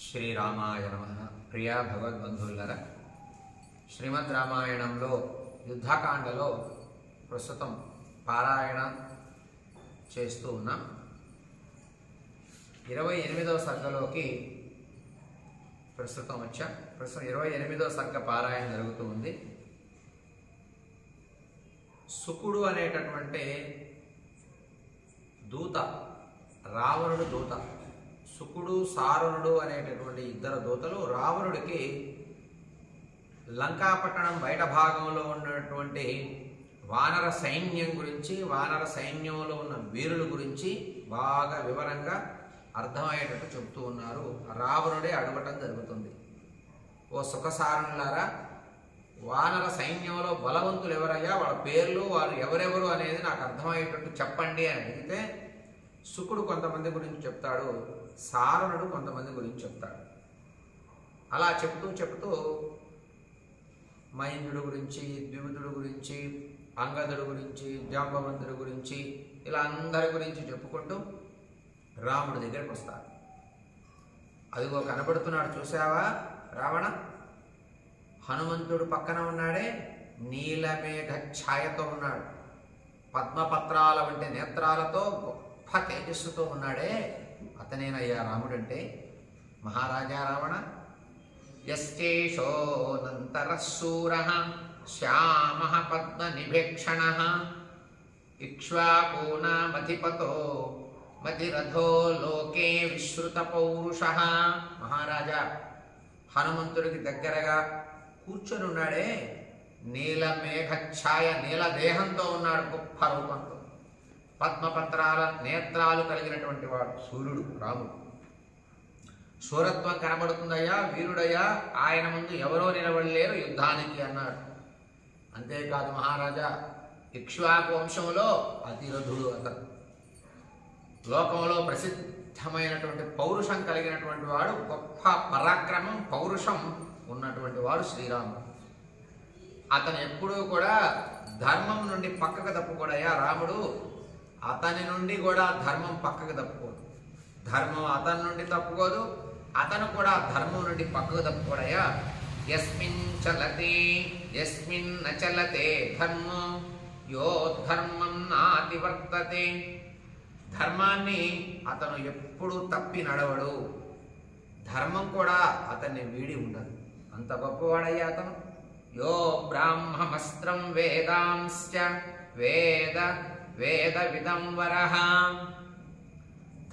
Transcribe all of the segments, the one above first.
శ్రీరామాయ నమః. ప్రియా భగవద్బంధువులారా, శ్రీమద్ రామాయణంలో యుద్ధకాండలో ప్రస్తుతం పారాయణ చేస్తూ ఉన్నాం. 28వ సర్గలోకి ప్రస్తుతం 28వ సర్గ పారాయణ జరుగుతూ ఉంది. శుకుడు అనేటటువంటి దూత, రావణుడు దూత, శుకుడు సారుణుడు అనేటటువంటి ఇద్దరు దూతలు రావణుడికి లంకాపట్టణం బయట భాగంలో ఉన్నటువంటి వానర సైన్యం గురించి, వానర సైన్యంలో ఉన్న వీరుల గురించి బాగా వివరంగా అర్థమయ్యేటట్టు చెబుతూ ఉన్నారు. రావణుడే అడగటం జరుగుతుంది, ఓ సుఖసారులారా, వానర సైన్యంలో బలవంతులు ఎవరయ్యా, వాళ్ళ పేర్లు, వారు ఎవరెవరు అనేది నాకు అర్థమయ్యేటట్టు చెప్పండి అని అడిగితే శుకుడు కొంతమంది గురించి చెప్తాడు, సారుణుడు కొంతమంది గురించి చెప్తాడు. అలా చెప్తూ మహేంద్రుడి గురించి, ద్వివిధుడి గురించి, అంగదుడి గురించి, జాంబవంతుడి గురించి, ఇలా అందరి గురించి చెప్పుకుంటూ రాముడి దగ్గరికి వస్తారు. అదిగో కనబడుతున్నాడు, చూసావా రావణ, హనుమంతుడు పక్కన ఉన్నాడే, నీలమేఘ ఛాయతో ఉన్నాడు, పద్మపత్రాల వంటి నేత్రాలతో గొప్ప తేజస్సుతో ఉన్నాడే, అతనేనయ్యా రాముడంటే. మహారాజా రావణ, యశ్చేషోనంతరశూరః శ్యామః పద్మనిభేక్షణః ఇక్ష్వాకూనామధిపతో మతిరథో లోకే విశ్రుత పౌరుషః. మహారాజా, హనుమంతుడికి దగ్గరగా కూర్చొని ఉన్నాడే, నీలమేఘ ఛాయ, నీల దేహంతో ఉన్నాడు, గొప్ప రూపంతో, పద్మపత్రాల నేత్రాలు కలిగినటువంటి వాడు సూర్యుడు రాముడు. శూరత్వం కనబడుతుందయ్యా, వీరుడయ్యా, ఆయన ముందు ఎవరో నిలబడలేరు యుద్ధానికి అన్నాడు. అంతేకాదు మహారాజా, ఇక్ష్వాకు వంశంలో అతిరథుడు అతను, లోకంలో ప్రసిద్ధమైనటువంటి పౌరుషం కలిగినటువంటి వాడు, గొప్ప పరాక్రమం పౌరుషం ఉన్నటువంటి వాడు శ్రీరాముడు. అతను ఎప్పుడూ కూడా ధర్మం నుండి పక్కకు తప్పుకోడయ్యా రాముడు, అతని నుండి కూడా ధర్మం పక్కకు తప్పుకోదు, ధర్మం అతని నుండి తప్పుకోదు, అతను కూడా ధర్మం నుండి పక్కకు తప్పుకోడయ్యా. యస్మిన్ చలతే యస్మిన్ నచలతే ధర్మం యో ధర్మం నాతివర్తతే. ధర్మాన్ని అతను ఎప్పుడు తప్పి నడవడు, ధర్మం కూడా అతన్ని వీడి ఉండదు, అంత గొప్పవాడయ్యా అతను. యో బ్రాహ్మమస్త్రం వేదాంశ్చ వేద వేద విదంవరః.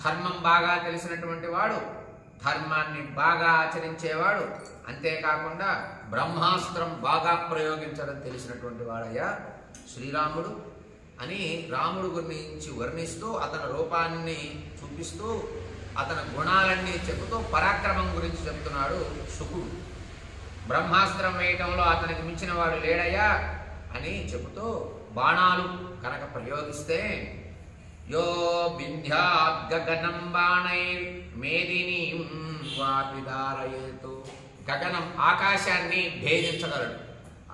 ధర్మం బాగా తెలిసినటువంటి వాడు, ధర్మాన్ని బాగా ఆచరించేవాడు, అంతేకాకుండా బ్రహ్మాస్త్రం బాగా ప్రయోగించడం తెలిసినటువంటి వాడయ్యా శ్రీరాముడు అని రాముడు గురించి వర్ణిస్తూ, అతని రూపాన్ని చూపిస్తూ, అతని గుణాలన్నీ చెబుతూ పరాక్రమం గురించి చెప్తున్నాడు శుకుడు. బ్రహ్మాస్త్రం వేయటంలో అతనికి మించిన వాడు లేడయ్యా అని చెబుతూ, బాణాలు కనుక ప్రయోగిస్తే యో బింధ్యాద్ గగనం బాణైర్ మేదినీం వాపిదారయేతు. గగనం ఆకాశాన్ని భేదించగలడు,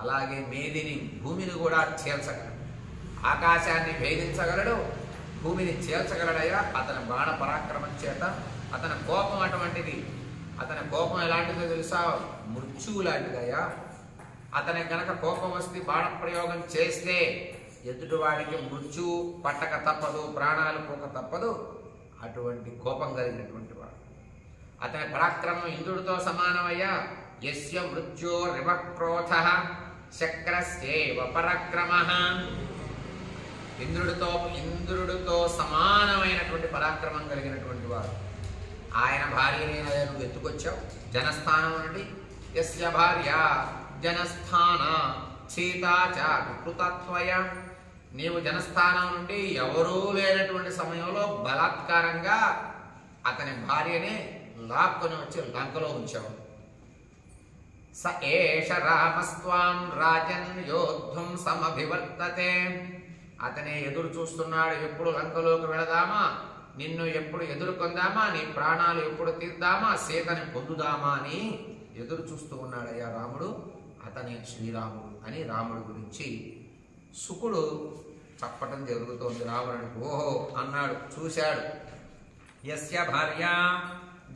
అలాగే మేదిని భూమిని కూడా చీల్చగలడు. ఆకాశాన్ని భేదించగలడు, భూమిని చీల్చగలడయ్యా అతని బాణ పరాక్రమం చేత. అతని కోపం అటువంటిది, అతని కోపం ఎలాంటిదో తెలుసా, మృత్యువు లాంటిదయ్యా. అతని గనక కోపం వస్తే బాణ ప్రయోగం చేస్తే ఎదుటివాడికి మృత్యువు పట్టక తప్పదు, ప్రాణాలు పోక తప్పదు, అటువంటి కోపం కలిగినటువంటి వాడు. అతని పరాక్రమం ఇంద్రుడితో సమానమయ్యా. యస్య మృత్యోరివ క్రోధః శక్రస్యేవ పరాక్రమః. ఇంద్రుడితో సమానమైనటువంటి పరాక్రమం కలిగినటువంటి వాడు. ఆయన భార్యని నువ్వు ఎత్తుకొచ్చావు జనస్థానం నుండి. యస్య భార్య జనస్థాన సీతా చ వికృతత్వయ. నీవు జనస్థానం నుండి ఎవరూ లేనటువంటి సమయంలో బలాత్కారంగా అతని భార్యని లాక్కొని వచ్చి లంకలో ఉంచావు. స ఏష రామస్వాం రాజన్ యోద్ధుం సమభివర్తతే. అతనే ఎదురు చూస్తున్నాడు, ఎప్పుడు లంకలోకి వెళదామా, నిన్ను ఎప్పుడు ఎదుర్కొందామా, నీ ప్రాణాలు ఎప్పుడు తీద్దామా, సీతని పొందుదామా అని ఎదురు చూస్తూ ఉన్నాడయ్యా రాముడు. అతనే శ్రీరాముడు అని రాముడి గురించి శుకుడు చెప్పటం జరుగుతోంది రావణుడికి. ఓహో అన్నాడు, చూశాడు. యస్య భార్య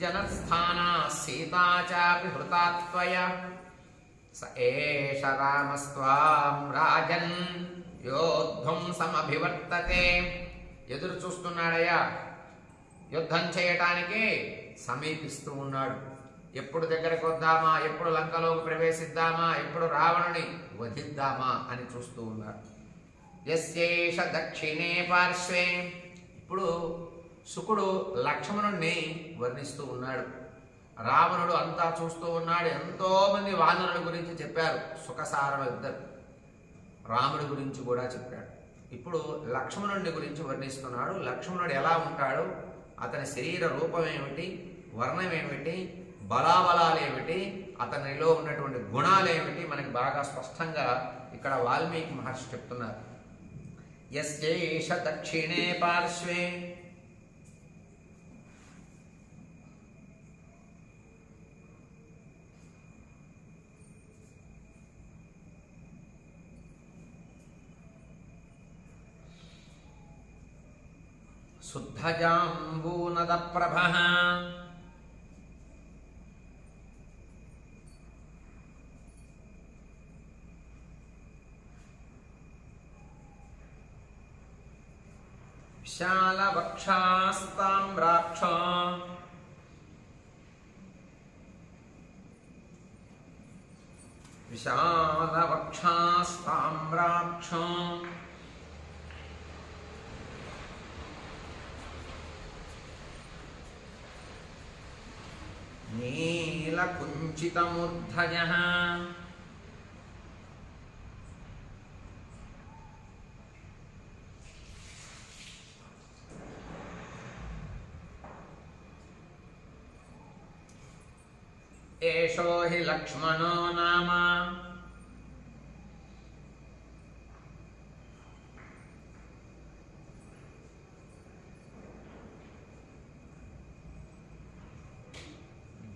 జనస్థానా సీతా చాపి హృతా త్వయా స ఏష రామస్త్వాం రాజన్ యోధ్వంసమభివర్తతే. ఎదురు చూస్తున్నాడయ్యా, యుద్ధం చేయటానికి సమీపిస్తూ ఉన్నాడు. ఎప్పుడు దగ్గరకు వద్దామా, ఎప్పుడు లంకలోకి ప్రవేశిద్దామా, ఎప్పుడు రావణుని వధిద్దామా అని చూస్తూ ఉన్నాడు. యస్యేష దక్షిణే పార్శ్వే. ఇప్పుడు శుకుడు లక్ష్మణుణ్ణి వర్ణిస్తూ ఉన్నాడు. రావణుడు అంతా చూస్తూ ఉన్నాడు. ఎంతో మంది వానరుల గురించి చెప్పారు సుఖసారులు ఇద్దరు. రాముడి గురించి కూడా చెప్పాడు. ఇప్పుడు లక్ష్మణుడి గురించి వర్ణిస్తున్నాడు. లక్ష్మణుడు ఎలా ఉంటాడు, అతని శరీర రూపం ఏమిటి, వర్ణం ఏమిటి, బలాబలాలు ఏమిటి, అతనిలో ఉన్నటువంటి గుణాలు ఏమిటి మనకి బాగా స్పష్టంగా ఇక్కడ వాల్మీకి మహర్షి చెప్తున్నారు. యస్యేష దక్షిణే పార్శ్వే. శుద్ధజాంబూనద ప్రభః విశాలవక్షాస్తామ్రాక్షో విశాలవక్షాస్తామ్రాక్షో నీలకుంచితమూర్ధజః ఏషో హి లక్ష్మణో నామ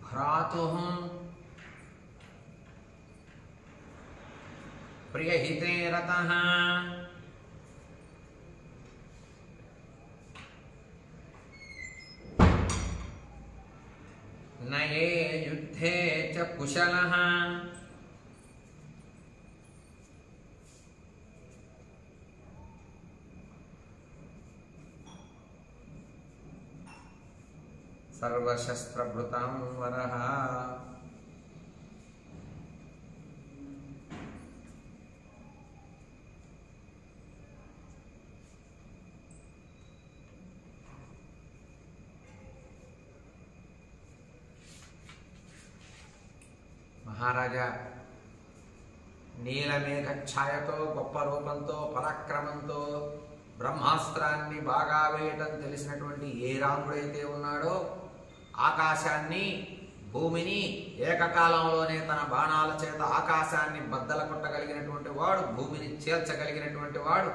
భ్రాతుః ప్రియహితే రతః నయే యుద్ధే చ కుశలః సర్వశస్త్రభృతాం వరః. మహారాజా నీలమేఘ ఛాయతో, గొప్ప రూపంతో, పరాక్రమంతో బ్రహ్మాస్త్రాన్ని బాగా వేయటం తెలిసినటువంటి ఏ రాముడైతే ఉన్నాడో, ఆకాశాన్ని భూమిని ఏకకాలంలోనే తన బాణాల చేత ఆకాశాన్ని బద్దల కొట్టగలిగినటువంటి వాడు, భూమిని చేల్చగలిగినటువంటి వాడు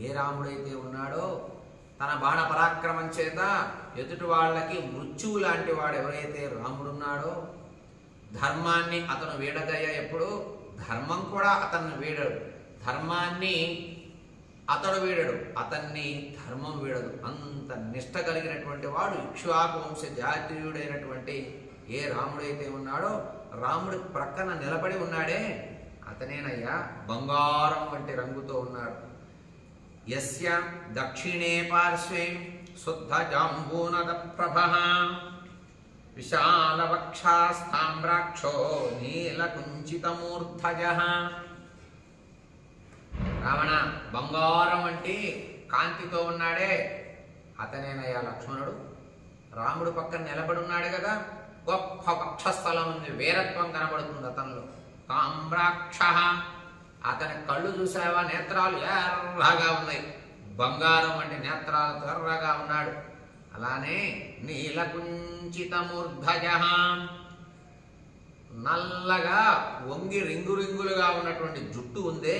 ఏ రాముడైతే ఉన్నాడో, తన బాణ పరాక్రమం చేత ఎదుటి వాళ్ళకి మృత్యువు లాంటి వాడు ఎవరైతే రాముడున్నాడో, ధర్మాన్ని అతను వీడదయ్యా. ఎప్పుడు ధర్మం కూడా అతన్ని వీడడు, ధర్మాన్ని అతడు వీడడు, అతన్ని ధర్మం వీడదు. అంత నిష్ట కలిగినటువంటి వాడు ఇక్ష్వాకు వంశ జాతీయుడైనటువంటి ఏ రాముడైతే ఉన్నాడో, రాముడి ప్రక్కన నిలబడి ఉన్నాడే అతనేనయ్యా బంగారం వంటి రంగుతో ఉన్నాడు. యస్య దక్షిణే పార్శ్వే శుద్ధ జాంబూనద ప్రభః విశాలవక్షాస్తామ్రాక్షో నీలకుంచితమూర్ధజః. రావణ బంగారం వంటి కాంతితో ఉన్నాడే అతనేనయ్యా లక్ష్మణుడు. రాముడు పక్కన నిలబడి ఉన్నాడు కదా, గొప్ప వక్షస్థలం ఉంది, వీరత్వం కనబడుతుంది అతనిలో. తామ్రాక్ష, అతని కళ్ళు చూసావా, నేత్రాలు ఎర్రగా ఉన్నాయి, బంగారం వంటి నేత్రాలతో ఎర్రగా ఉన్నాడు. అలానే నీలకుంచితమూర్ధజః, నల్లగా వంగి రింగు రింగులుగా ఉన్నటువంటి జుట్టు ఉందే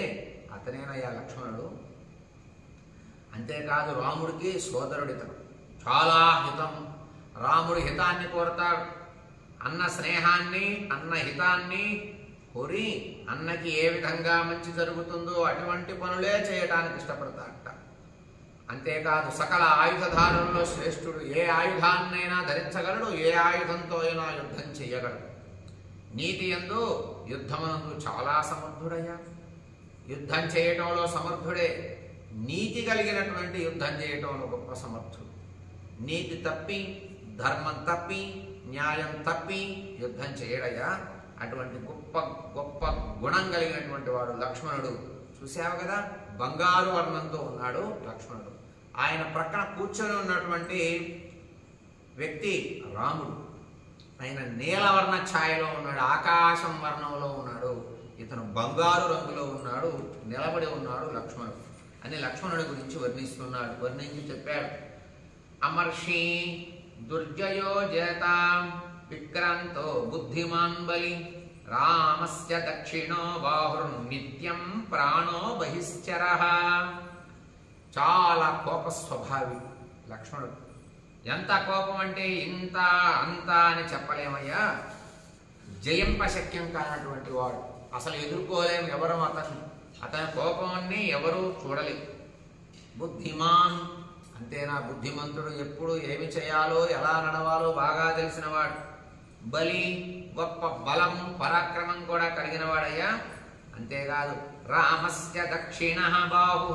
అతనేనయ్యా లక్ష్మణుడు. అంతేకాదు రాముడికి సోదరుడితను, చాలా హితం. రాముడు హితాన్ని కోరతాడు, అన్న స్నేహాన్ని, అన్న హితాన్ని కోరి అన్నకి ఏ విధంగా మంచి జరుగుతుందో అటువంటి పనులే చేయడానికి ఇష్టపడతాడట. అంతేకాదు సకల ఆయుధధారుల్లో శ్రేష్ఠుడు. ఏ ఆయుధాన్నైనా ధరించగలడు, ఏ ఆయుధంతో అయినా యుద్ధం చేయగలడు. నీతి యందు యుద్ధమునందు చాలా సమర్థుడయ్యా. యుద్ధం చేయటంలో సమర్థుడే, నీతి కలిగినటువంటి యుద్ధం చేయటంలో గొప్ప సమర్థుడు. నీతి తప్పి, ధర్మం తప్పి, న్యాయం తప్పి యుద్ధం చేయడయ్యా. అటువంటి గొప్ప గొప్ప గుణం కలిగినటువంటి వాడు లక్ష్మణుడు. చూసావు కదా, బంగారు వర్ణంతో ఉన్నాడు లక్ష్మణుడు. ఆయన ప్రక్కన కూర్చొని ఉన్నటువంటి వ్యక్తి రాముడు. ఆయన నీలవర్ణ ఛాయలో ఉన్నాడు, ఆకాశం వర్ణంలో ఉన్నాడు. ఇతను బంగారు రంగులో ఉన్నాడు, నిలబడి ఉన్నాడు లక్ష్మణుడు అని లక్ష్మణుడి గురించి వర్ణిస్తున్నాడు. వర్ణించి చెప్పాడు, అమర్షి దుర్జయో జేత విక్రాంతో బుద్ధిమాన్ బలి రామస్య దక్షిణో బాహుర్నిత్యం ప్రాణో బహిశ్చరః. చాలా కోప స్వభావి లక్ష్మణుడు. ఎంత కోపం అంటే ఇంత అంత అని చెప్పలేమయ్యా. జయింపశక్యం కానటువంటి వాడు, అసలు ఎదుర్కోలేము ఎవరు అతని కోపాన్ని ఎవరూ చూడలేరు. బుద్ధిమాన్ అంతేనా, బుద్ధిమంతుడు, ఎప్పుడు ఏమి చేయాలో ఎలా నడవాలో బాగా తెలిసినవాడు. బలి గొప్ప బలం పరాక్రమం కూడా కలిగిన వాడయ్యా. అంతేకాదు రామస్య దక్షిణ బాహు,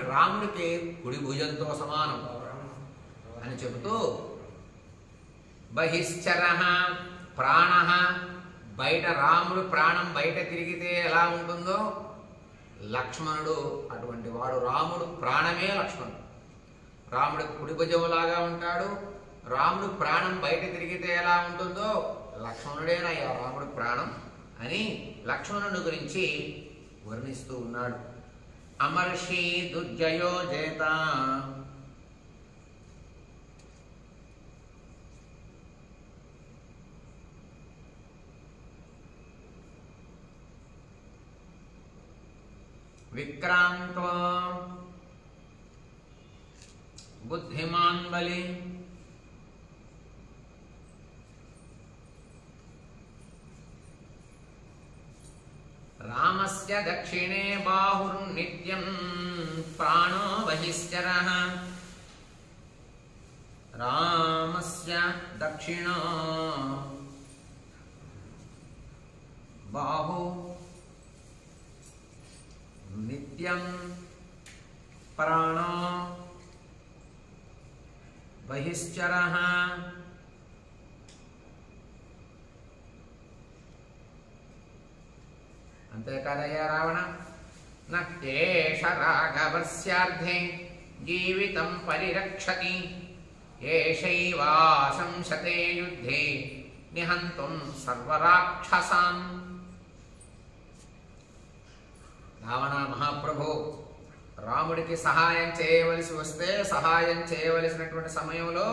రాముడికి కుడి భుజంతో సమానం అని చెబుతూ బహిశ్చర ప్రాణ, బయట రాముడు ప్రాణం బయట తిరిగితే ఎలా ఉంటుందో లక్ష్మణుడు అటువంటి వాడు. రాముడు ప్రాణమే లక్ష్మణుడు. రాముడు కుడి భుజంలాగా ఉంటాడు. రాముడు ప్రాణం బయట తిరిగితే ఎలా ఉంటుందో లక్ష్మణుడేనయ్యా రాముడు ప్రాణం అని లక్ష్మణుడి గురించి వర్ణిస్తూ ఉన్నాడు. అమర్షి దుర్జయో జేత, విక్రాంతో బుద్ధిమాన్ బలి రామస్య దక్షిణే బాహుర్నిత్యం ప్రాణో బహిశ్చరః. రామస్య దక్షిణో బాహు నిత్యం ప్రాణో బహిశ్చరః. అంతేకాదయ్యా రావణ, నేష రాఘవస్యార్థే జీవితం పరిరక్షతి ఏషైవాశంసతే యుద్ధే నిహంతుం సర్వరాక్షసాన్. రావణ మహాప్రభు, రాముడికి సహాయం చేయవలసి వస్తే సహాయం చేయవలసినటువంటి సమయంలో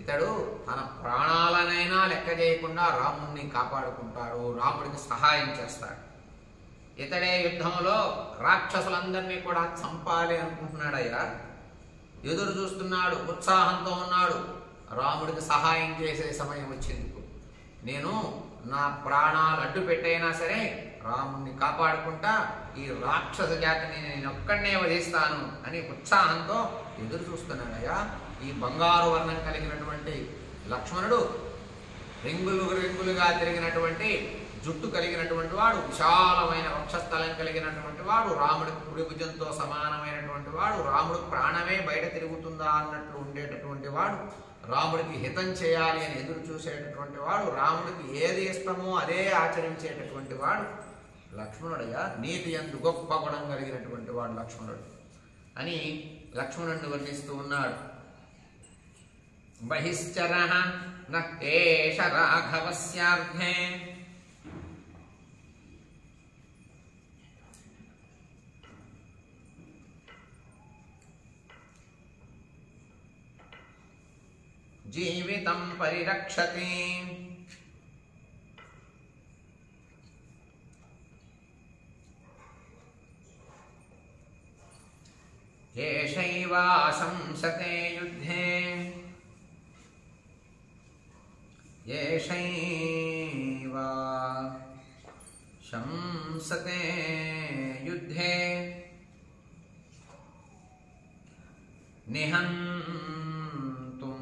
ఇతడు తన ప్రాణాలనైనా లెక్క చేయకుండా రాముడిని కాపాడుకుంటాడు, రాముడికి సహాయం చేస్తాడు. ఇతడే యుద్ధంలో రాక్షసులందరినీ కూడా చంపాలి అనుకుంటున్నాడయ్యా. ఎదురు చూస్తున్నాడు, ఉత్సాహంతో ఉన్నాడు. రాముడికి సహాయం చేసే సమయం వచ్చింది. నేను నా ప్రాణాలు అడ్డు పెట్టైనా సరే రాముడిని కాపాడుకుంటా ఈ రాక్షస జాతిని నేను ఒక్కడనే వధిస్తాను అని ఉత్సాహంతో ఎదురు చూస్తున్నాడయ్యా. ఈ బంగారు వర్ణం కలిగినటువంటి లక్ష్మణుడు, రింగులు రింగులుగా తిరిగినటువంటి జుట్టు కలిగినటువంటి వాడు, విశాలమైన వక్షస్థలం కలిగినటువంటి వాడు, రాముడికి కుడి భుజంతో సమానమైనటువంటి వాడు, రాముడు ప్రాణమే బయట తిరుగుతుందా అన్నట్లు ఉండేటటువంటి వాడు, రాముడికి హితం చేయాలి అని ఎదురు చూసేటటువంటి వాడు, రాముడికి ఏది ఇష్టమో అదే ఆచరించేటటువంటి వాడు లక్ష్మణుడయ్యా. నీతి యందు గొప్ప గుణం కలిగినటువంటి వాడు లక్ష్మణుడు అని లక్ష్మణుడిని వర్ణిస్తూ ఉన్నాడు. బహిశ్చరః నేష రాఘవస్యార్థే, జీవితం పరిరక్షతి ఏషైవాశంసతే యుద్ధే, ఏషైవా శంసతే యుద్ధే నిహంతుం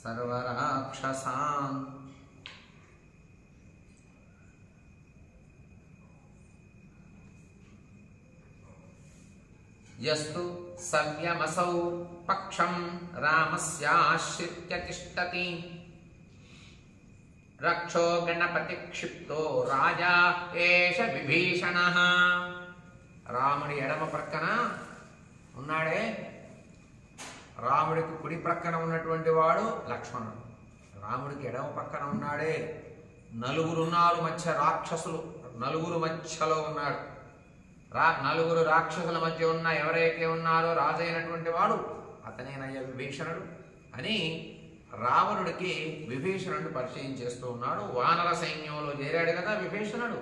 సర్వరాక్షసాన్ యస్తు సవ్యమసౌ పక్షం రామస్యాశ్రిత్య తిష్టతి రక్షో గణపతి క్షిప్తో రాజా ఏష విభీషణః. రాముడి ఎడమ ప్రక్కన ఉన్నాడే, రాముడికి కుడి ప్రక్కన ఉన్నటువంటి వాడు లక్ష్మణుడు. రాముడికి ఎడమ పక్కన ఉన్నాడే, నలుగురున్నారు మధ్య రాక్షసులు, నలుగురు మధ్యలో ఉన్నాడు. నలుగురు రాక్షసుల మధ్య ఉన్న ఎవరైతే ఉన్నారో రాజైనటువంటి వాడు అతనేనయ్య విభీషణుడు అని రావణుడికి విభీషణుడు పరిచయం చేస్తూ ఉన్నాడు. వానర సైన్యంలో చేరాడు కదా విభీషణుడు.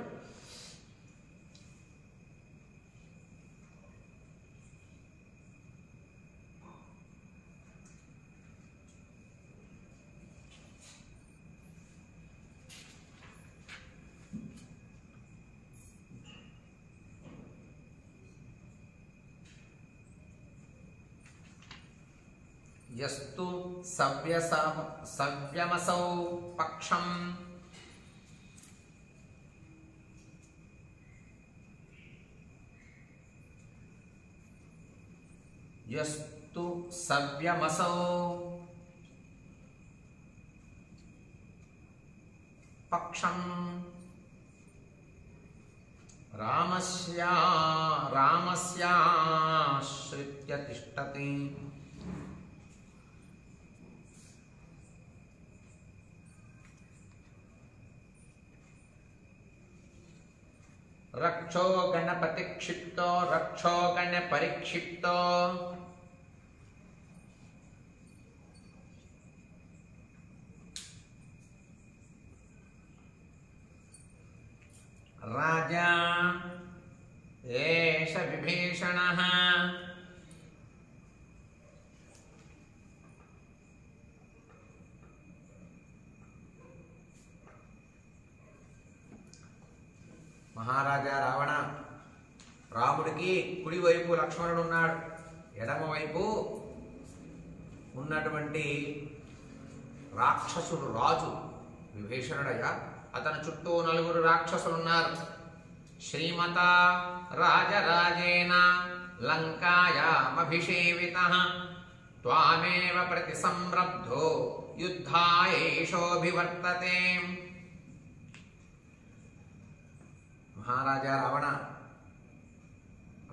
యస్తు సవ్యమసౌ పక్షం యస్తు సవ్యమసౌ పక్షం రామస్యాశ్రిత్య తిష్టతి రక్షో గణపతి క్షిప్తో రక్షో గణ పరిక్షిప్తో రాజా ఏష విభీషణః. మహారాజా రావణ, రాముడికి కుడివైపు లక్ష్మణుడు ఉన్నాడు, ఎడమవైపు ఉన్నటువంటి రాక్షసుడు రాజు విభీషణుడయ్యా. అతని చుట్టూ నలుగురు రాక్షసులు ఉన్నారు. శ్రీమత రాజరాజేన లంకాయామభిషేవితః త్వామేవ ప్రతి సంరబ్ధో యుద్ధాయేషోభివర్తతే. మహారాజా రావణ,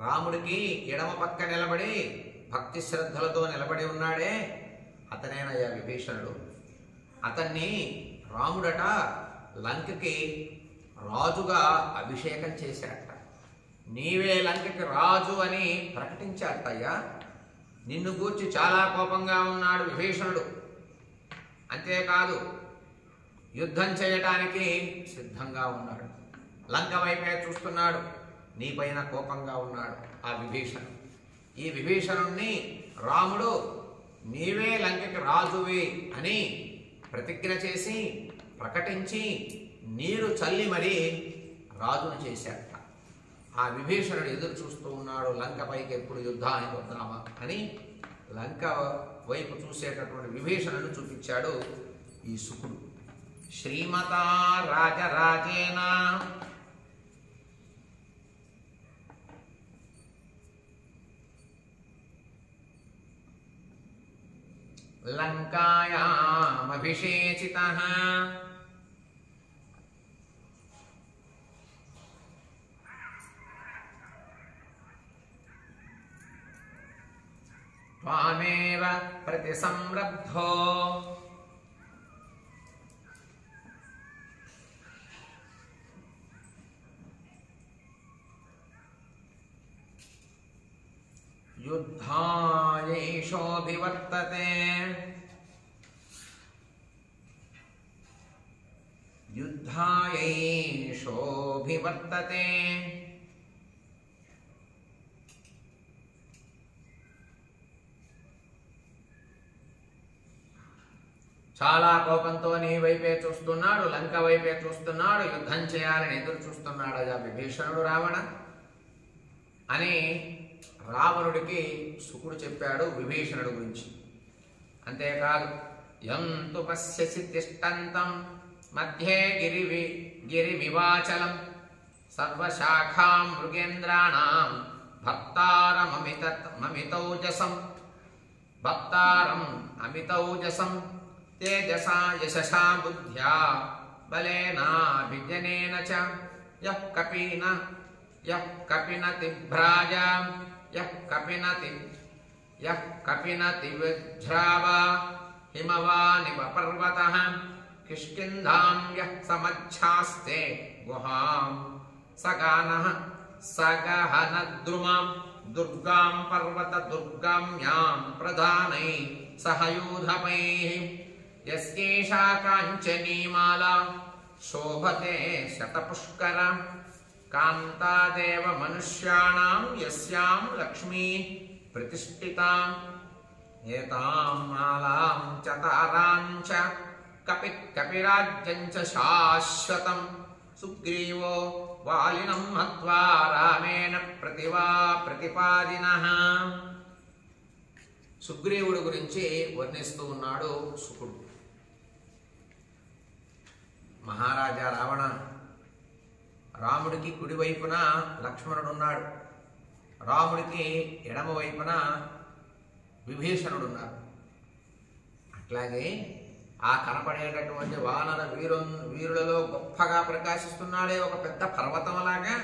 రాముడికి ఎడమ పక్క నిలబడి భక్తి శ్రద్ధలతో నిలబడి ఉన్నాడే అతనేనయ్యా విభీషణుడు. అతన్ని రాముడట లంకకి రాజుగా అభిషేకం చేశాడట. నీవే లంకకి రాజు అని ప్రకటించాడయ్యా. నిన్ను గూర్చి చాలా కోపంగా ఉన్నాడు విభీషణుడు. అంతేకాదు యుద్ధం చేయటానికి సిద్ధంగా ఉన్నాడు. లంక వైపే చూస్తున్నాడు. నీపైన కోపంగా ఉన్నాడు ఆ విభీషణుడు. ఈ విభీషణుణ్ణి రాముడు నీవే లంకకి రాజువి అని ప్రతిజ్ఞ చేసి ప్రకటించి నీరు చల్లి మరీ రాజును చేశాడట. ఆ విభీషణుడు ఎదురు చూస్తూ ఉన్నాడు, లంక పైకి ఎప్పుడు యుద్ధానికి వద్దామా అని. లంక వైపు చూసేటటువంటి విభీషణుడు చూపించాడు ఈ శుకుడు. శ్రీమత రాజరాజేన లంకాయామభిషేచితః త్వామేవ ప్రతి సంరబ్ధో యుద్ధాయేషోభివర్తతే. యుద్ధాయేషోభివర్తతే. చాలా కోపంతో నీ వైపే చూస్తున్నాడు, లంక వైపే చూస్తున్నాడు, యుద్ధం చేయాలని ఎదురు చూస్తున్నాడు అయ్యా విభీషణుడు రావణ అని రావణుడికి శుకుడు చెప్పాడు విభీషణుడి గురించి. అంతేకాదు యంతు పశ్యసి తిష్టంతం మధ్యే గిరి వివాచలం సర్వశాఖాం మృగేంద్రాణాం భక్తారం అమితౌజసం తేజసా యశసా బుద్ధ్యా బలేనాభిజనేన చ యః కపినతి భ్రాజ యః కపినతి విజ్రావా హిమవానివ పర్వతః కిష్కింధాం యః సమచ్ఛాస్తే గుహాం సగహనద్రుమాం దుర్గాం పర్వత దుర్గామ్యాం ప్రధానై సహయూధపైః యస్యేషా కాంచనీమాలా శోభతే శతపుష్కర కాంతాదేవ మనుష్యాణాం యస్యాం లక్ష్మీ ప్రతిష్ఠితాం ఏతాం మాలాం చ తారాం చ కపిరాజ్యం చ శాశ్వతం సుగ్రీవో వాలినం హత్వా రామేణ ప్రతిపాదినః. సుగ్రీవుడి గురించి వర్ణిస్తూ ఉన్నాడు శుకుడు. మహారాజా రావణ, రాముడికి కుడివైపున లక్ష్మణుడు ఉన్నాడు, రాముడికి ఎడమ వైపున విభీషణుడు ఉన్నారు. అట్లాగే ఆ కనపడేటటువంటి వానర వీరులలో గొప్పగా ప్రకాశిస్తున్నాడే ఒక పెద్ద పర్వతంలాగా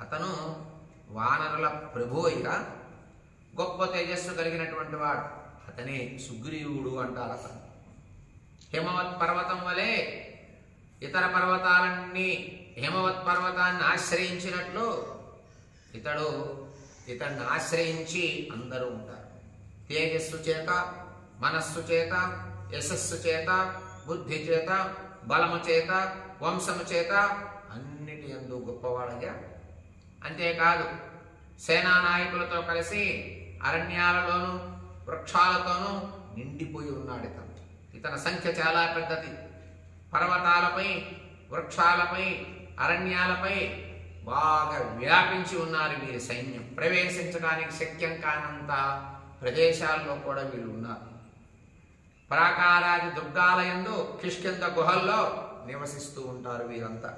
అతను వానరుల ప్రభువుగా గొప్ప తేజస్సు కలిగినటువంటి వాడు. అతనే సుగ్రీవుడు అంటారు. అతను హిమవత్ పర్వతం వలె ఇతర పర్వతాలన్నీ హిమవత్ పర్వతాన్ని ఆశ్రయించినట్లు ఇతన్ని ఆశ్రయించి అందరూ ఉంటారు. తేజస్సు చేత, మనస్సు చేత, యశస్సు చేత, బుద్ధి చేత, బలము చేత, వంశము చేత అన్నిటి యందు గొప్పవాడయ్యా. అంతేకాదు సేనా నాయకులతో కలిసి అరణ్యాలలోనూ వృక్షాలతోనూ నిండిపోయి ఉన్నాడు. ఇతని సంఖ్య చాలా పెద్దది. పర్వతాలపై, వృక్షాలపై, అరణ్యాలపై బాగా వ్యాపించి ఉన్నారు వీరి సైన్యం. ప్రవేశించడానికి శక్యం కానంత ప్రదేశాల్లో కూడా వీళ్ళు ఉన్నారు. ప్రాకారాది దుర్గాలయందు కిష్కింధ గుహల్లో నివసిస్తూ ఉంటారు వీరంతా.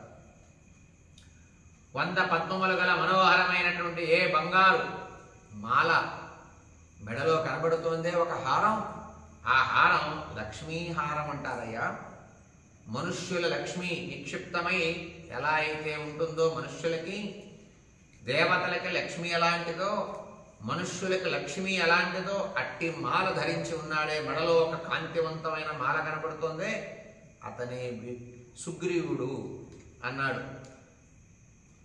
100 పద్మములు గల మనోహరమైనటువంటి ఏ బంగారు మాల మెడలో కనబడుతోందే ఒక హారం. ఆ హారం లక్ష్మీహారం అంటారయ్యా. మనుష్యుల లక్ష్మి నిక్షిప్తమై ఎలా అయితే ఉంటుందో మనుష్యులకి, దేవతలకి లక్ష్మి ఎలాంటిదో, మనుష్యులకి లక్ష్మి ఎలాంటిదో అట్టి మాల ధరించి ఉన్నాడే. మెడలో ఒక కాంతివంతమైన మాల కనబడుతోందే, అతనే సుగ్రీవుడు అన్నాడు.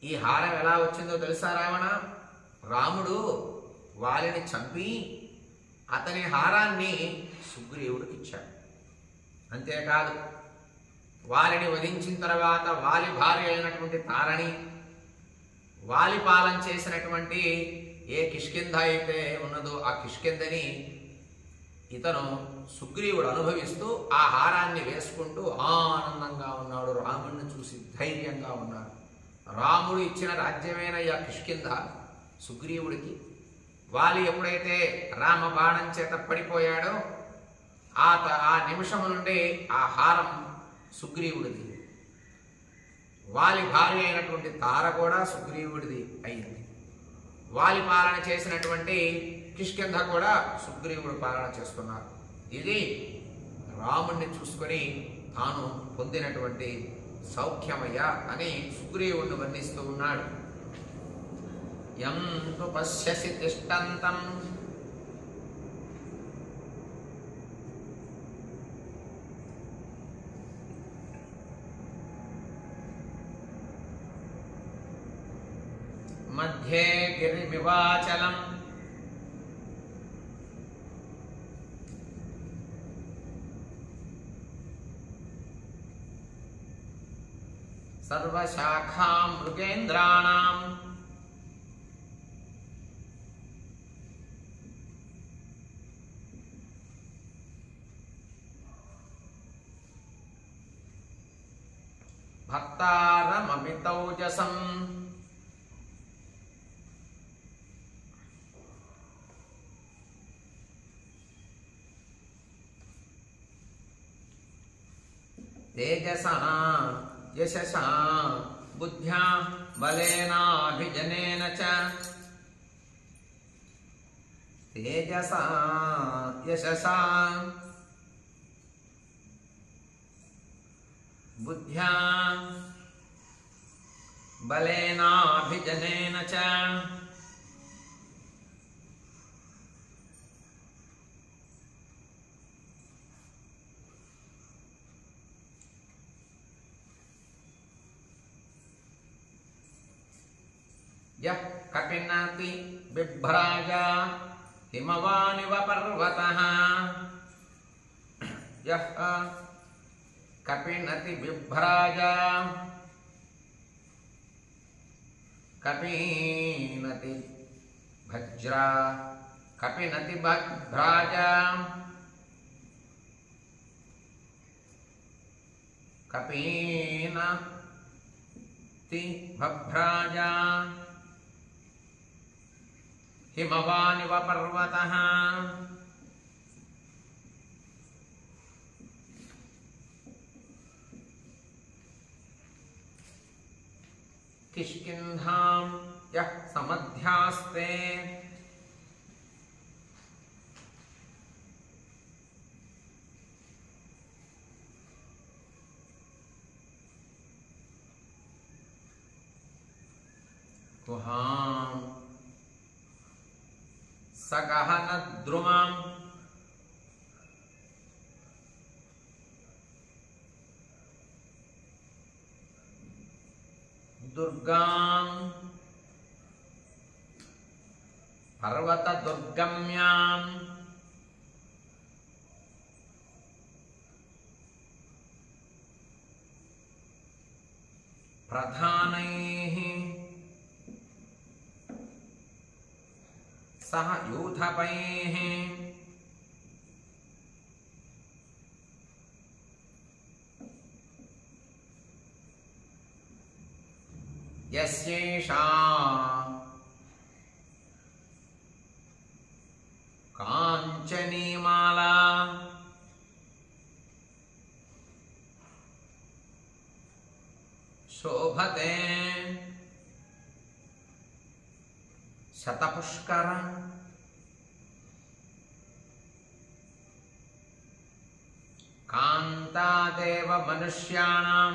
ఈ హారం ఎలా వచ్చిందో తెలుసా రావణ? రాముడు వాలిని చంపి అతని హారాన్ని సుగ్రీవుడికి ఇచ్చాడు. అంతేకాదు వాలిని వధించిన తర్వాత వాలి భార్య అయినటువంటి తారణి, వాలి పాలన చేసినటువంటి ఏ కిష్కింధ అయితే ఉన్నదో ఆ కిష్కింధని ఇతను సుగ్రీవుడు అనుభవిస్తూ ఆ హారాన్ని వేసుకుంటూ ఆనందంగా ఉన్నాడు. రాముడిని చూసి ధైర్యంగా ఉన్నాడు. రాముడు ఇచ్చిన రాజ్యమైన ఆ కిష్కింధ సుగ్రీవుడికి. వాలి ఎప్పుడైతే రామ బాణం చేత పడిపోయాడో ఆ నిమిషం నుండి ఆ హారం సుగ్రీవుడిది. వాలి భార్య అయినటువంటి తార కూడా సుగ్రీవుడిది అయింది. వాలి పాలన చేసినటువంటి కిష్కింధ కూడా సుగ్రీవుడు పాలన చేస్తున్నారు. ఇది రాముణ్ణి చూసుకొని తాను పొందినటువంటి సౌఖ్యమయ్య అని సుగ్రీవుడిని వర్ణిస్తూ ఉన్నాడు. యంతు పశ్యసి తిష్టంతం మధ్యే గిరి వివాచలం సర్వశాఖాం మృగేంద్రాణాం భక్తారమమితౌజసం తేజసా యశసా బుద్ధ్యా బలేనాభిజనేన చ తేజసా యశసా బుద్ధ్యా బలేనాభిజనేన చ యః కపినతి బిభ్రాజ హిమవానివ పర్వతః యః కపినతి బిభ్రాజ కపీనతి భజ్రా కపినతి భ్రాజ కపీనతి భభ్రాజ హిమవానివ పర్వతః కిష్కింధాం యః సమధ్యాస్తే గుహాం సగహనద్రుమాం దుర్గాం పర్వత దుర్గమ్యాం ప్రధానైః సహ యూథపైః యస్యేషా కాంచనీమాలా శోభతే శతపుష్కర కాంతాదేవ మనుష్యాణాం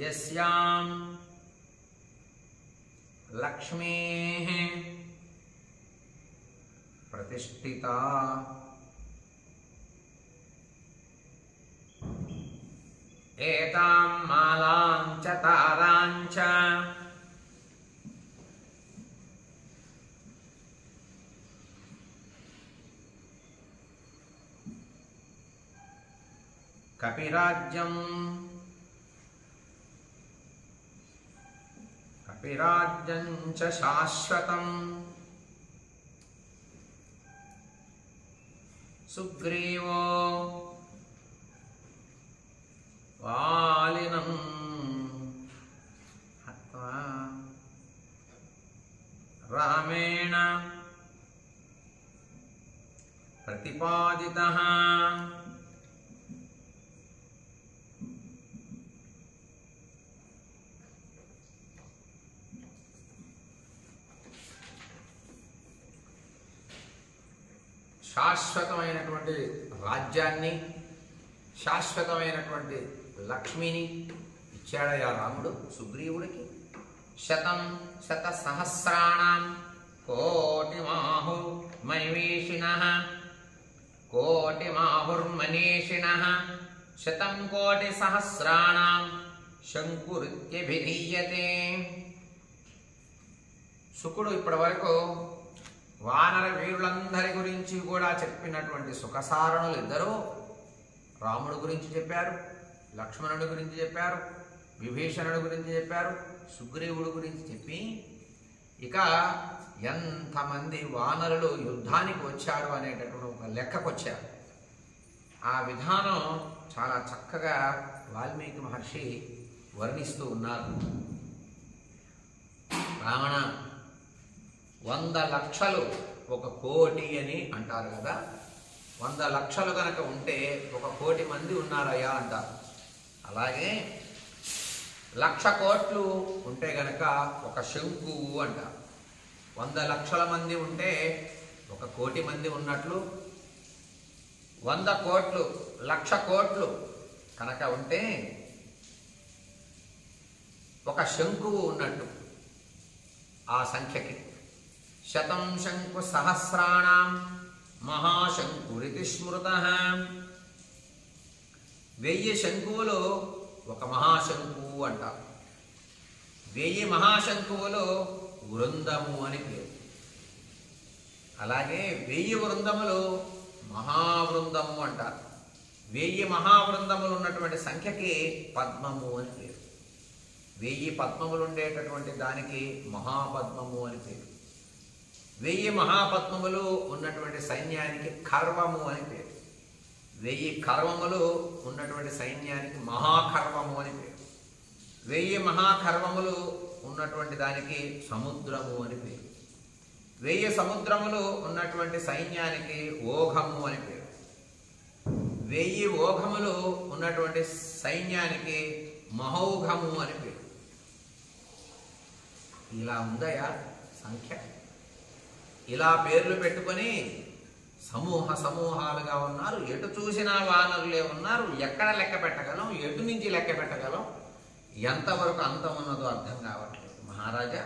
యస్యాం లక్ష్మీః ప్రతిష్ఠితా ఏతాం మాలాం చ తారాం చ కపిరాజ్యం కపిరాజ్యం చ శాశ్వతం సుగ్రీవో వాలినం హత్వా రామేణ ప్రతిపాదితః శాశ్వతమైనటువంటి రాజ్యాన్ని శాశ్వతమైనటువంటి లక్ష్మిని ఇచ్చాడయా రాముడు సుగ్రీవుడికి. శతం శత సహస్రాణం కోటిమాహు మైవేషిణః కోటిమాహుర్మనీషిణః శతం కోటి సహస్రాణం శంకురిత్యభిధీయతే. శుకుడు ఇప్పటి వరకు వానర వీరులందరి గురించి కూడా చెప్పినటువంటి సుఖసారణులు ఇద్దరు రాముడు గురించి చెప్పారు, లక్ష్మణుడి గురించి చెప్పారు, విభీషణుడి గురించి చెప్పారు, సుగ్రీవుడి గురించి చెప్పి ఇక ఎంతమంది వానరులు యుద్ధానికి వచ్చారు అనేటటువంటి ఒక లెక్కకొచ్చారు. ఆ విధానం చాలా చక్కగా వాల్మీకి మహర్షి వర్ణిస్తూ ఉన్నారు. రావణ 100 లక్షలు 1 కోటి అని అంటారు కదా. 100 లక్షలు కనుక ఉంటే 1 కోటి మంది ఉన్నారయ్యా అంటారు. అలాగే 1,00,000 కోట్లు ఉంటే గనక 1 శంకువు అంటారు. 100 లక్షల మంది ఉంటే 1 కోటి మంది ఉన్నట్లు, 100 కోట్లు 1,00,000 కోట్లు కనుక ఉంటే 1 శంకువు ఉన్నట్టు ఆ సంఖ్యకి. శతం శంకు సహస్రాణం మహాశంకురితి స్మృతః. 1000 శంకువులు 1 మహాశంకువు అంటారు. 1000 మహాశంకువులు వృందము అని పేరు. అలాగే 1000 వృందములు మహావృందము అంటారు. 1000 మహావృందములు ఉన్నటువంటి సంఖ్యకి పద్మము అని పేరు. 1000 పద్మములు ఉండేటటువంటి దానికి మహాపద్మము అని పేరు. 1000 మహాపద్మములు ఉన్నటువంటి సైన్యానికి ఖర్వము అని పేరు. 1000 ఖర్వములు ఉన్నటువంటి సైన్యానికి మహాఖర్వము అని పేరు. 1000 మహాఖర్వములు ఉన్నటువంటి దానికి సముద్రము అని పేరు. 1000 సముద్రములు ఉన్నటువంటి సైన్యానికి ఓఘము అని పేరు. 1000 ఓఘములు ఉన్నటువంటి సైన్యానికి మహౌఘము అని పేరు. ఇలా ఉందయా సంఖ్య. ఇలా పేర్లు పెట్టుకొని సమూహాలుగా ఉన్నారు. ఎటు చూసినా వానరులే ఉన్నారు. ఎక్కడ లెక్క పెట్టగలం, ఎటు నుంచి లెక్క పెట్టగలం, ఎంతవరకు అంతం ఉన్నదో అర్థం కావట్లేదు. మహారాజా,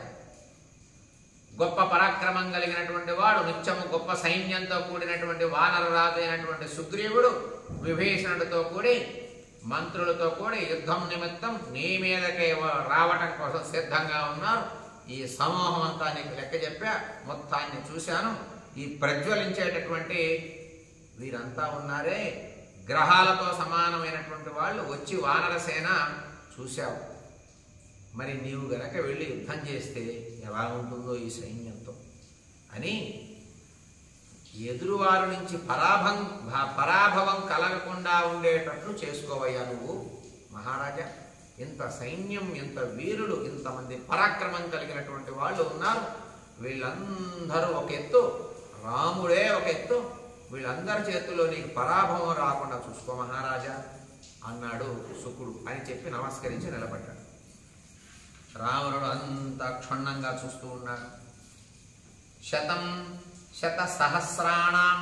గొప్ప పరాక్రమం కలిగినటువంటి వాడు, నిత్యము గొప్ప సైన్యంతో కూడినటువంటి వానర రాజు అయినటువంటి సుగ్రీవుడు విభీషణుడితో కూడి మంత్రులతో కూడి యుద్ధం నిమిత్తం నీ మీదకే రావటం కోసం సిద్ధంగా ఉన్నారు. ఈ సమూహం అంతా నీకు లెక్క చెప్పా, మొత్తాన్ని చూశాను. ఈ ప్రజ్వలించేటటువంటి వీరంతా ఉన్నారే, గ్రహాలతో సమానమైనటువంటి వాళ్ళు వచ్చి వానరసేన చూశావు. మరి నీవు గనక వెళ్ళి యుద్ధం చేస్తే ఎలా ఉంటుందో ఈ సైన్యంతో అని ఎదురువారు నుంచి పరాభవం కలగకుండా ఉండేటట్లు చేసుకోవయ్యా నువ్వు మహారాజా. ఇంత సైన్యం, ఇంత వీరులు, ఇంతమంది పరాక్రమం కలిగినటువంటి వాళ్ళు ఉన్నారు. వీళ్ళందరూ ఒక ఎత్తు, రాముడే ఒక ఎత్తు. వీళ్ళందరి చేతుల్లో నీకు పరాభవం రాకుండా చూసుకో మహారాజా అన్నాడు శుకుడు. అని చెప్పి నమస్కరించి నిలబడ్డాడు. రావణుడు అంత క్షుణ్ణంగా చూస్తూ ఉన్నాడు. శతం శత సహస్రాణం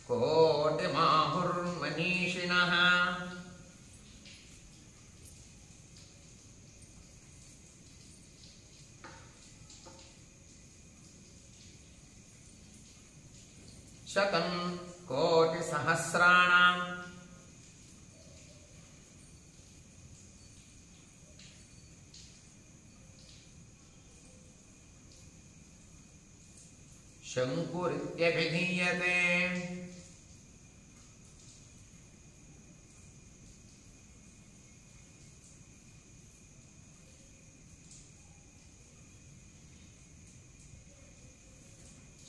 కోటి మాహుర్మనీషిణః శతం కోటి సహస్రాణం శంకురిత్యభిధీయతే.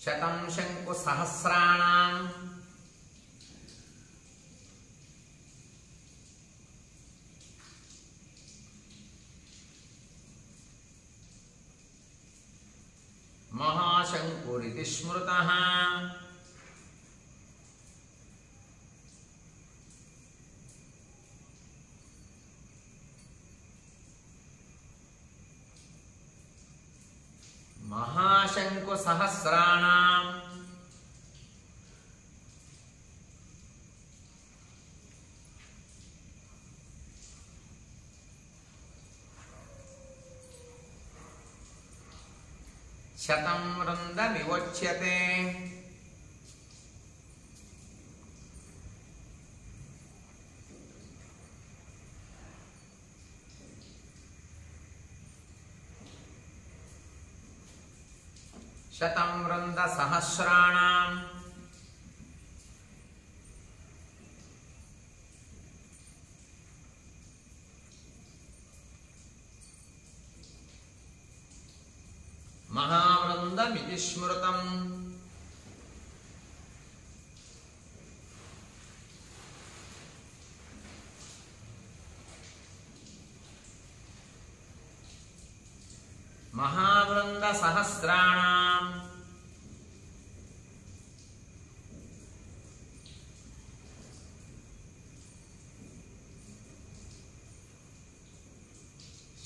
శతం శంకు సహస్రాణం మహాశంకురితి స్మృతః. మహాశంకు సహస్రాణం శతం వృంద వివచ్యతే. శతం వృంద సహస్రాణం మహావృందమితి స్మృతం. మహావృంద సహస్రాణం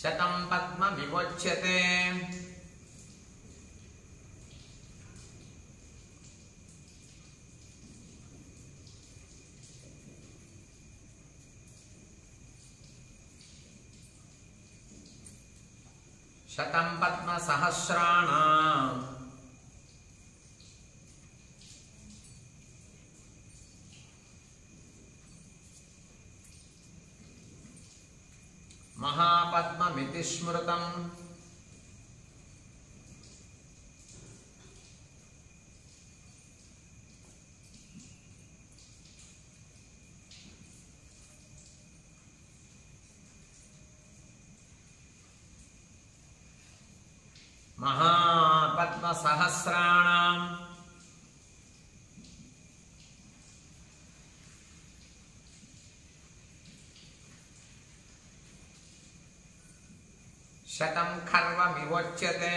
శతం పద్మ విమోచ్యతే శతం పద్మ సహస్రాణం మహాపద్మమితి స్మృతం మహాపద్మ సహస్రాణం శతం ఖర్వ విమోచ్యతే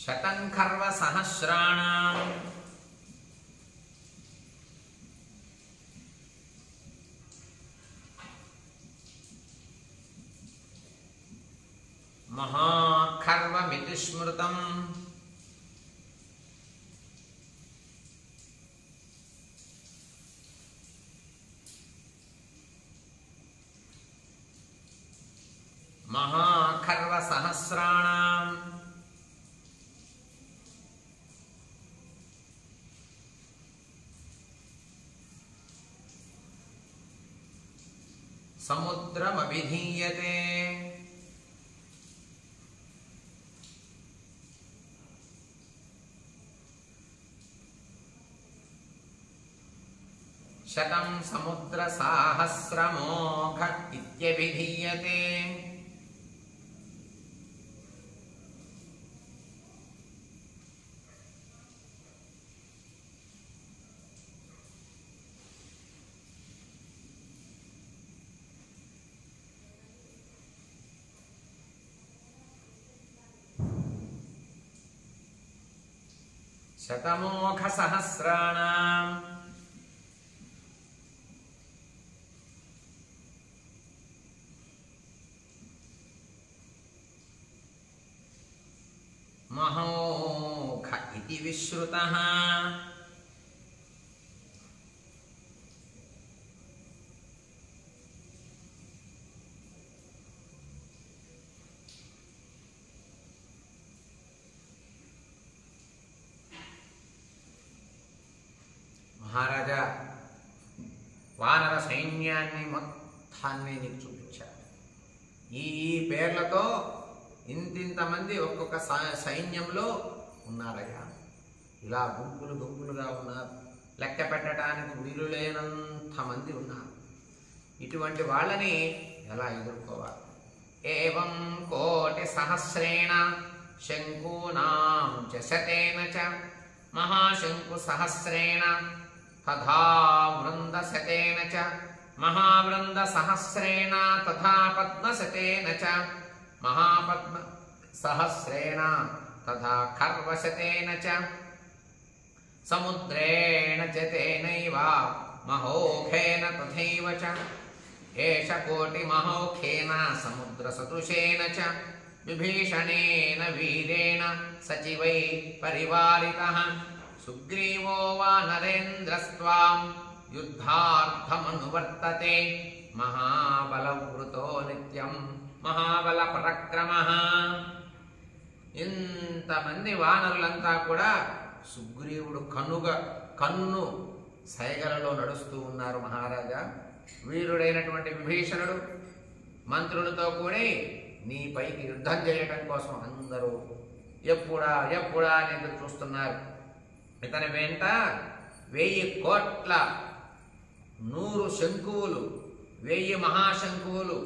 శతం ఖర్వ సహస్రాణం మహాఖర్వమితి స్మృతం మహాఖర్వ సహస్రాణం సముద్రమభిధీయతే శతం సముద్ర సాహస్రమోఘ ఇత్యభిధీయతే శతమోఘ సహస్రాణం మహోఘ ఇతి విశ్రుతః మహారాజా వానర సైన్యాన్ని మొత్తాన్ని నీకు చూపించారు. ఈ పేర్లతో ఇంతింతమంది ఒక్కొక్క సైన్యంలో ఉన్నారయ్యా. ఇలా గుంపులు గుంపులుగా ఉన్నారు. లెక్క పెట్టడానికి వీలులేనంత మంది ఉన్నారు. ఇటువంటి వాళ్ళని ఎలా ఎదుర్కోవాలి? ఏవం కోటి సహస్రేణ శంకూనాం చ శతేన చ మహాశంకు సహస్రేణ తథా వృంద శతేన చ మహావృంద సహస్రేణ తథా పద్మ శతేన చ మహాపద్మ సహస్రేణ తథా ఖర్వ శతేన చ సముద్రేణ చ తేనైవ మహోఖేన తథైవ చ ఏష కోటి మహోఖేన సముద్ర సదృశేన చ విభీషణేన వీరేణ సచివై పరివారితః సుగ్రీవో వానరేంద్రస్త్వాం యుద్ధార్థమనువర్తతే మహాబలవృతో నిత్యం మహాబల పరాక్రమః. ఇంతమంది వానరులంతా కూడా సుగ్రీవుడు కన్ను సైగలలో నడుస్తూ ఉన్నారు. మహారాజా, వీరుడైనటువంటి విభీషణుడు మంత్రులతో కూడి నీపైకి యుద్ధం చేయటం కోసం అందరూ ఎప్పుడా ఎప్పుడా అని ఎదురు చూస్తున్నారు. ఇతని వెంట 1000 కోట్ల 100 శంకువులు, 1000 మహాశంకువులు,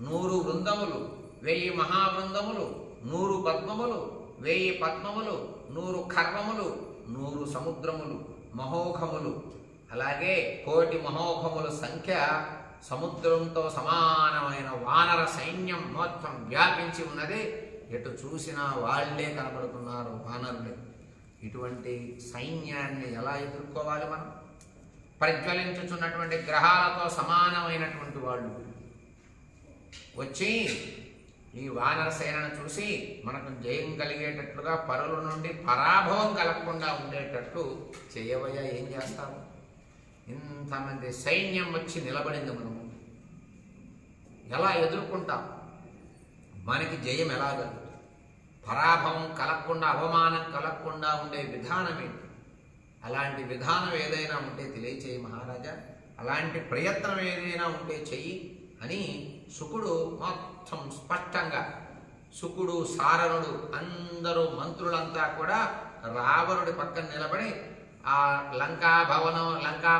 100 వృందములు, 1000 మహావృందములు, 100 పద్మములు, 1000 పద్మములు, 100 ఖర్వములు, 100 సముద్రములు మహోఘములు, అలాగే 1,000,000 మహోఘముల సంఖ్య సముద్రంతో సమానమైన వానర సైన్యం మొత్తం వ్యాపించి ఉన్నది. ఎటు చూసినా వాళ్లే కనబడుతున్నారు, వానరులే. ఇటువంటి సైన్యాన్ని ఎలా ఎదుర్కోవాలి మనం? ప్రజ్వలించుచున్నటువంటి గ్రహాలతో సమానమైనటువంటి వాళ్ళు వచ్చి ఈ వానర సేనను చూసి మనకు జయం కలిగేటట్లుగా, పరుల నుండి పరాభవం కలగకుండా ఉండేటట్టు చేయబోయా ఏం చేస్తాము? ఇంతమంది సైన్యం వచ్చి నిలబడింది, మనము ఎలా ఎదుర్కొంటాం? మనకి జయం ఎలా కలుగుతుంది? పరాభవం కలగకుండా, అవమానం కలగకుండా ఉండే విధానం ఏంటి? అలాంటి విధానం ఏదైనా ఉంటే తెలియచేయి మహారాజా, అలాంటి ప్రయత్నం ఏదైనా ఉంటే చెయ్యి అని శుకుడు మొత్తం స్పష్టంగా, శుకుడు సారణుడు అందరూ మంత్రులంతా కూడా రావణుడి పక్కన నిలబడి ఆ లంకా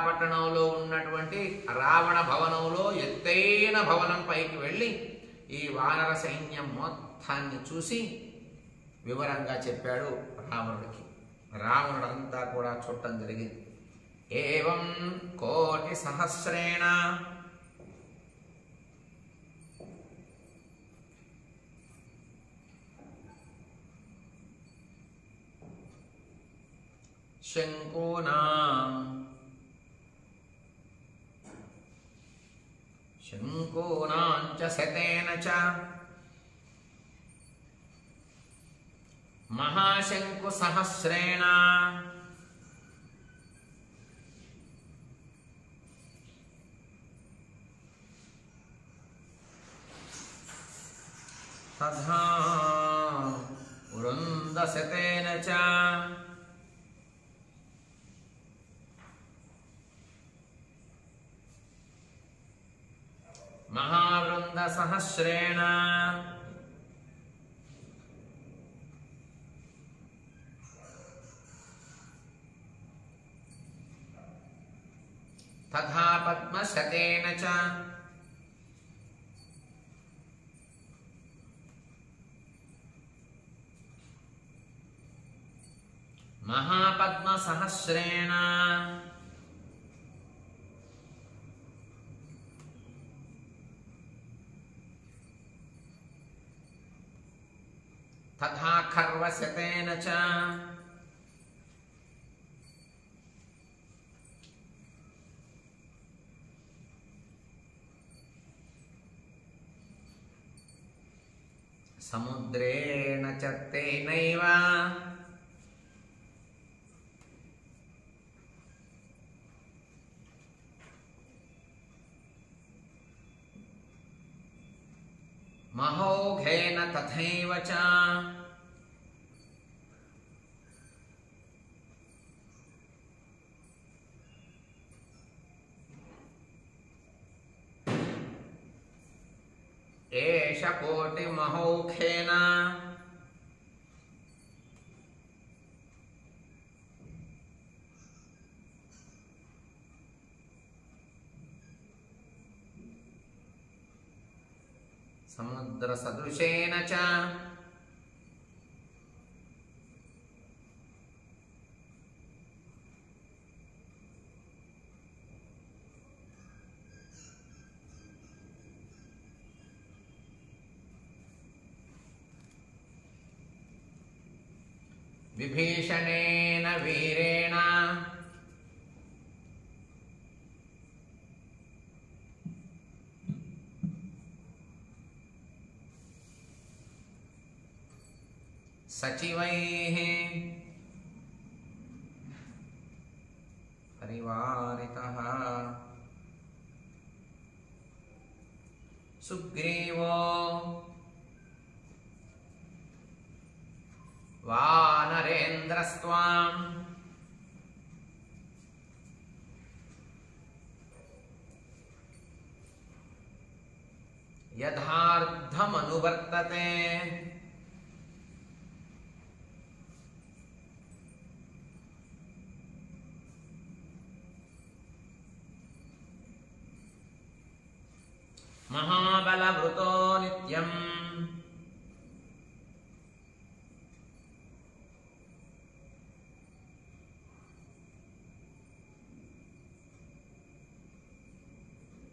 పట్టణంలో ఉన్నటువంటి రావణ భవనంలో ఎత్తైన భవనం పైకి వెళ్ళి ఈ వానర సైన్యం మొత్తాన్ని చూసి వివరంగా చెప్పాడు రావణుడికి. రావణుడంతా కూడా చూడటం జరిగింది. ఏవం 1,000,000 సహస్రేణ శంకూనాం చ శతేన చ మహాశంకు సహస్రేణ తథా వృంద శతేన చ మహావృంద సహస్రేణ తథా పద్మశతేన చ మహాపద్మ సహస్రేణ తథా ఖర్వశతేన చ సముద్రేణ చ తేనైవ మహోఘేన తథైవ చ ఏష 1,000,000 మహోఘేన సముద్ర సదృశేన చ విభీషణేన వీరేణ సచివైః పరివారితః సుగ్రీవో వానరేంద్రస్త్వాం యథార్థమనువర్తతే మహాబలవృతో నిత్యం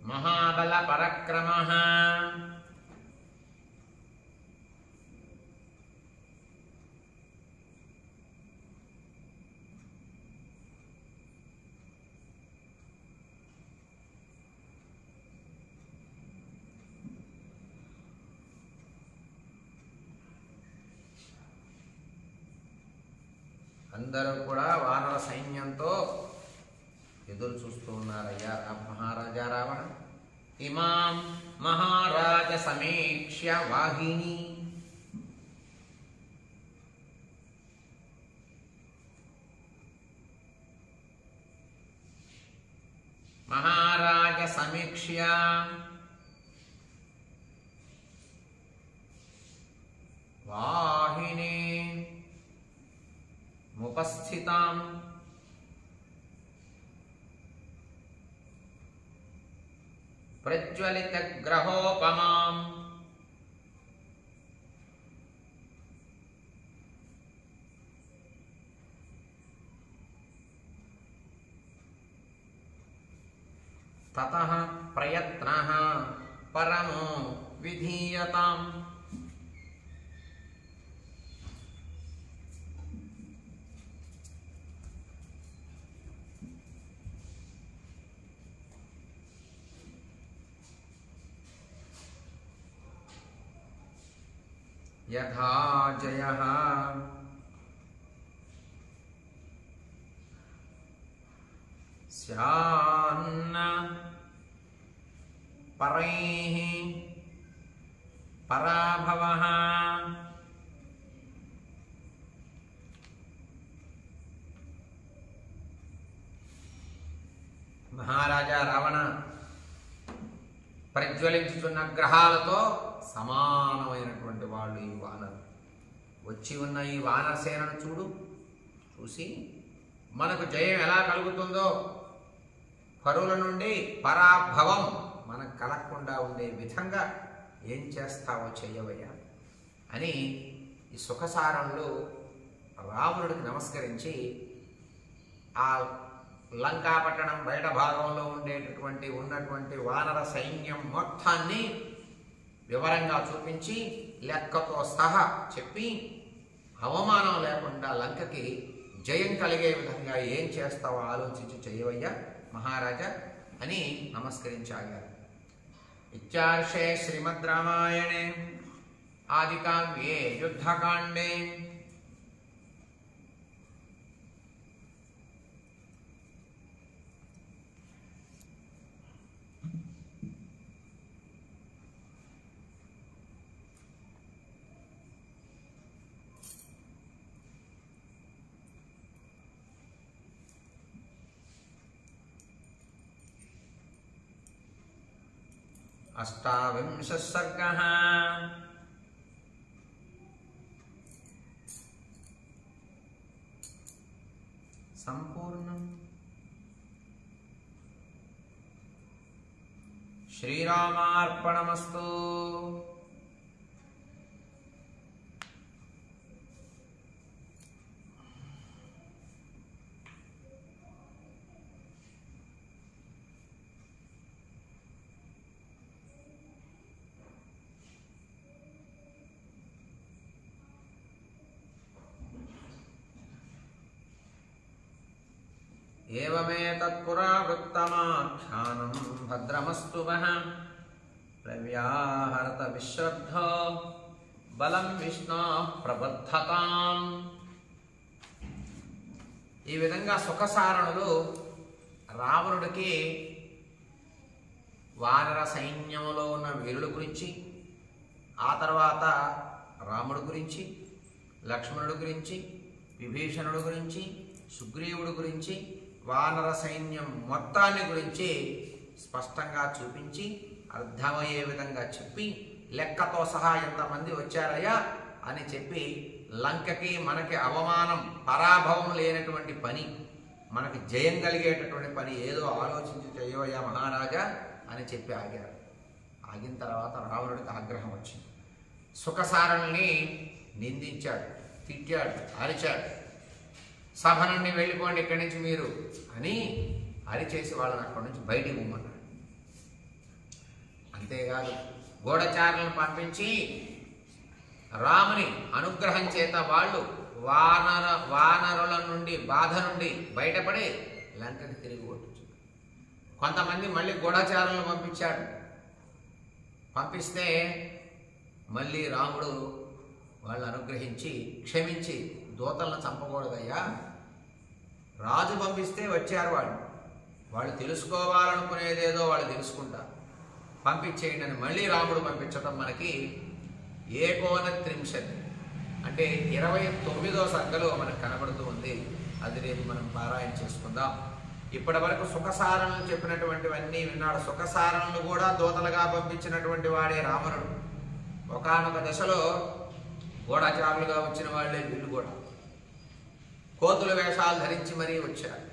మహాబల పరక్రమః. అందరూ కూడా వానర సైన్యంతో ఎదురు చూస్తూ ఉన్నారయ్యా మహారాజా రావణ. ఇమాం మహారాజ సమీక్ష్య వాహిని. మహారాజ సమీక్ష్య వాహిని ముపస్థితాం. ప్రజ్వలిత గ్రహోపమాం. తతః ప్రయత్నః పరమో విధీయతాం. యథా జయః స్యాన్న పరైః పరాభవః. మహారాజా రావణ ప్రజ్వలించుతున్న గ్రహాలతో సమానమైనటువంటి వాళ్ళు ఈ వానరు. వచ్చి ఉన్న ఈ వానర సేనను చూసి మనకు జయం ఎలా కలుగుతుందో, పరుల నుండి పరాభవం మనకు కలగకుండా ఉండే విధంగా ఏం చేస్తావో చెయ్యవయ్యా అని ఈ సుఖసారంలో రావణుడికి నమస్కరించి ఆ లంకాపట్టణం బయట భాగంలో ఉన్నటువంటి వానర సైన్యం మొత్తాన్ని వివరంగా చూపించి లెక్కతో సహా చెప్పి అవమానం లేకుండా లంకకి జయం కలిగే విధంగా ఏం చేస్తావో ఆలోచించి చెయ్యవయ్యా మహారాజా అని నమస్కరించారు. ఇత్యార్షే శ్రీమద్ రామాయణే ఆదికావ్యే యుద్ధకాండే అష్టావింశः సర్గः. సంపూర్ణం. శ్రీరామార్పణమస్తు. ఏవమేతత్పురావృత్తమాఖ్యానం భద్రమస్తు వః. ప్రవ్యాహరత విశ్రద్ధో బలం విష్ణోః ప్రబద్ధతాం. ఈ విధంగా సుఖసారణులు రావణుడికి వానర సైన్యంలో ఉన్న వీరుల గురించి, ఆ తర్వాత రాముడి గురించి, లక్ష్మణుడి గురించి, విభీషణుడి గురించి, సుగ్రీవుడి గురించి, వానర సైన్యం మొత్తాన్ని గురించి స్పష్టంగా చూపించి అర్థమయ్యే విధంగా చెప్పి లెక్కతో సహా ఎంతమంది వచ్చారయ్యా అని చెప్పి లంకకి మనకి అవమానం పరాభవం లేనటువంటి పని, మనకి జయం కలిగేటటువంటి పని ఏదో ఆలోచించి చేయవయ్యా మహారాజా అని చెప్పి ఆగారు. ఆగిన తర్వాత రావణుడికి ఆగ్రహం వచ్చింది. సుఖసారణుల్ని నిందించాడు, తిట్టాడు, అరిచాడు. సభ నుండి వెళ్ళిపోండి ఇక్కడి నుంచి మీరు అని అరిచేసి వాళ్ళని అక్కడి నుంచి బయటికి పోమన్నాడు. అంతేకాదు గూఢచారులను పంపించి రాముని అనుగ్రహం చేత వాళ్ళు వానరుల నుండి బాధ నుండి బయటపడి లంకని తిరిగి కొట్టించారు. కొంతమంది మళ్ళీ గూఢచారులను పంపించాడు. పంపిస్తే మళ్ళీ రాముడు వాళ్ళు అనుగ్రహించి క్షమించి దూతలను చంపకూడదయ్యా, రాజు పంపిస్తే వచ్చారు వాళ్ళు తెలుసుకోవాలనుకునేదేదో వాళ్ళు తెలుసుకుంటారు, పంపించేయండి అని మళ్ళీ రాముడు పంపించడం మనకి 19 అంటే 29వ సర్గలో మనకు కనబడుతూ ఉంది. అది రేపు మనం పారాయణ చేసుకుందాం. ఇప్పటి వరకు సుఖసారణలు చెప్పినటువంటివన్నీ విన్నాడు. సుఖసారణలు కూడా దూతలుగా పంపించినటువంటి వాడే రావణుడు. ఒకానొక దశలో గూఢచారులుగా వచ్చిన వాళ్ళే వీళ్ళు కూడా కోతుల వేషాలు ధరించి మరీ వచ్చారు.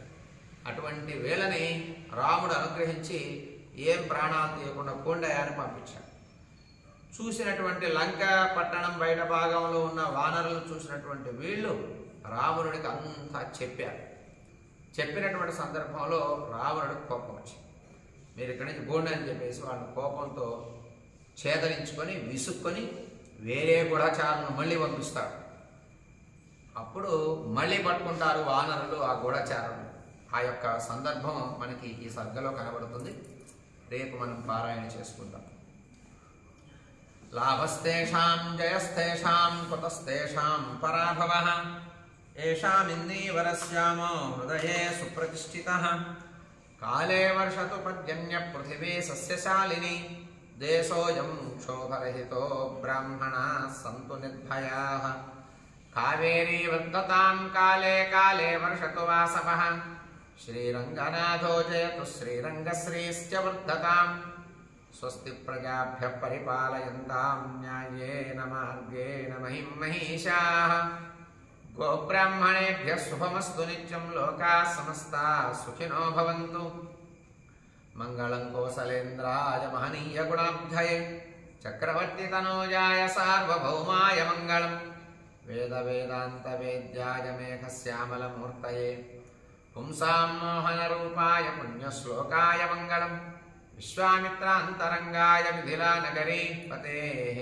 అటువంటి వేళని రాముడు అనుగ్రహించి ఏం ప్రాణాలు తీయకుండా కొండయాన్ని పంపించాడు. చూసినటువంటి లంక పట్టణం బయట భాగంలో ఉన్న వానరులు చూసినటువంటి వీళ్ళు రావణుడికి అంతా చెప్పారు. చెప్పినటువంటి సందర్భంలో రావణుడికి కోపం వచ్చింది. మీరు ఇక్కడి నుంచి గోండి అని చెప్పేసి వాళ్ళ కోపంతో ఛేదరించుకొని విసుక్కొని వేరే గూఢచారులను మళ్ళీ పంపిస్తాడు. అప్పుడు మళ్ళీ పట్టుకుంటారు వానరులు ఆ గూఢచారులు. ఆ యొక్క సందర్భం మనకి ఈ సర్గలో కనబడుతుంది. రేపు మనం పారాయణ చేసుకుందాం. లాభస్తేషాం జయస్తేషాం కుతస్తేషాం పరాభవః ఏషామిందీవరస్యామో హృదయే సుప్రతిష్ఠితః కాలే వర్షతు పర్జన్య పృథివీ సస్యశాలిని దేశోయం క్షోభరహితో బ్రాహ్మణాః సంతు నిర్భయాః కావేరీ వర్ధతాం కాలే కాలే వర్షతు వాసవః శ్రీరంగనాథో జయతు శ్రీరంగశ్రీశ్చ వర్ధతాం స్వస్తి ప్రజాభ్యః పరిపాలయంతాం న్యాయేన మార్గేణ మహిం మహిషాః గోబ్రాహ్మణేభ్యः శుభమస్తు నిత్యం లోకాः సమస్తాः సుఖినో భవంతు. మంగళం కోసలేంద్రాయ మహనీయ గుణాబ్ధయే చక్రవర్తి తనూజాయ సార్వభౌమాయ మంగళం. వేద వేదాంత వేద్యాయ మేఘశ్యామల మూర్తయే పుంసాం మోహన రూపాయ పుణ్యశ్లోకాయ మంగళం. విశ్వామిత్రాంతరంగాయ మిథిలా నగరీ పతేః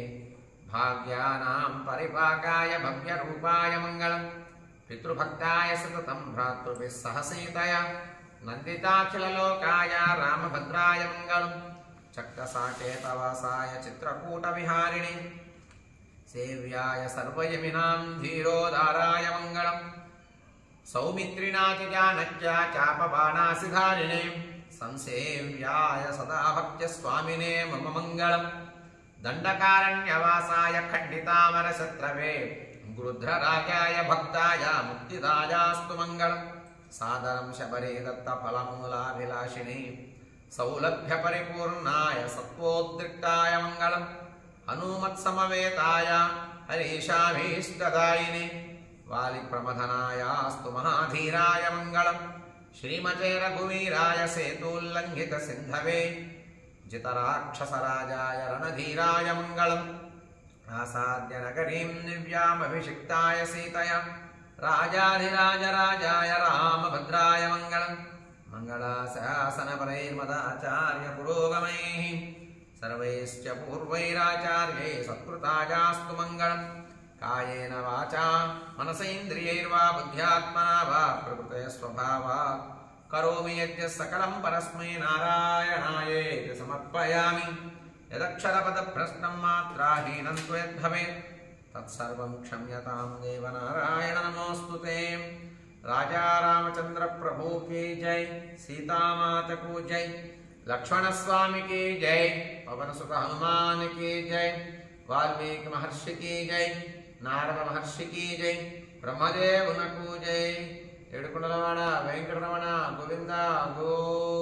భాగ్యానాం పరిపాకాయ భవ్య రూపాయ మంగళం. పితృభక్తాయ సతతం భ్రాతృభిః సహ సీతయా నందితాఖిల లోకాయ రామభద్రాయ మంగళం. చక్రసాకేతవాసాయ చిత్రకూట విహారిణి సేవ్యాయ సర్వయమినాం ధీరోదారాయ మంగళం. సౌమిత్రినాతి జానక్యా చాపబాణాసిధారిణే సంసేవ్యాయ సదా భక్త్య స్వామినే మమ మంగళం. దండకారణ్యవాసాయ ఖండితామరశత్రవే గృధ్రరాజాయ భక్తాయ ముక్తిదాయాస్తు మంగళం. సాదరం శబరే దత్త ఫలమూలాభిలాషిణే సౌలభ్య పరిపూర్ణాయ సత్వోద్రిక్తాయ మంగళం. హనుమత్సమవేతాయ హరీషాభీష్టదాయినే వాలి ప్రమథనాయాస్తు మహాధీరాయ మంగళం. శ్రీమతే రఘువీరాయ సేతూల్లంఘిత సింధవే జితరాక్షసరాజాయ రణధీరాయ మంగళం. ఆసాద్య నగరీం దివ్యామభిషిక్తాయ సీతయా రాజాధిరాజరాజాయ రామభద్రాయ మంగళం. మంగళాశాసనపరైర్మదాచార్య పురోగమైః సర్వైశ్చ పూర్వైరాచార్యై సత్కృతాయాస్తు మంగళం. కాయేన వాచా మనసేంద్రియైర్వా బుద్ధ్యాత్మనా వా ప్రకృతే స్వభావాత్ కరోమి యజ్ఞ సకలం పరస్మై నారాయణాయేతి సమర్పయామి. యదక్షరపదభ్రష్టం మాత్రాహీనం త్వయద్భవేత్ తత్సర్వం క్షమ్యతాం దేవ నారాయణ నమోస్తుతే. రాజా రామచంద్ర ప్రభు కీ జై, సీతామాత కూ జై, లక్ష్మణ స్వామి కీ జై, పవన సుత హనుమాన్ కీ జై, వాల్మీకి మహర్షి కీ జై, నారద మహర్షి కీ జై, బ్రహ్మదేవునకు జై. ఏడుకొండలవాడ వెంకటరమణ గోవింద గో.